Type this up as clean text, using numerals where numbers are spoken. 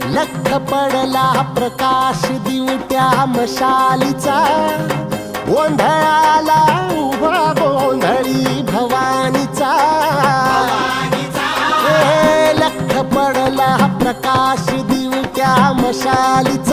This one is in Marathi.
लख पडला प्रकाश दिवट्या मशालीचा, गोंधळाला उभा गोंधळी भवानीचा. लख पडला प्रकाश दिवट्या मशालीचा,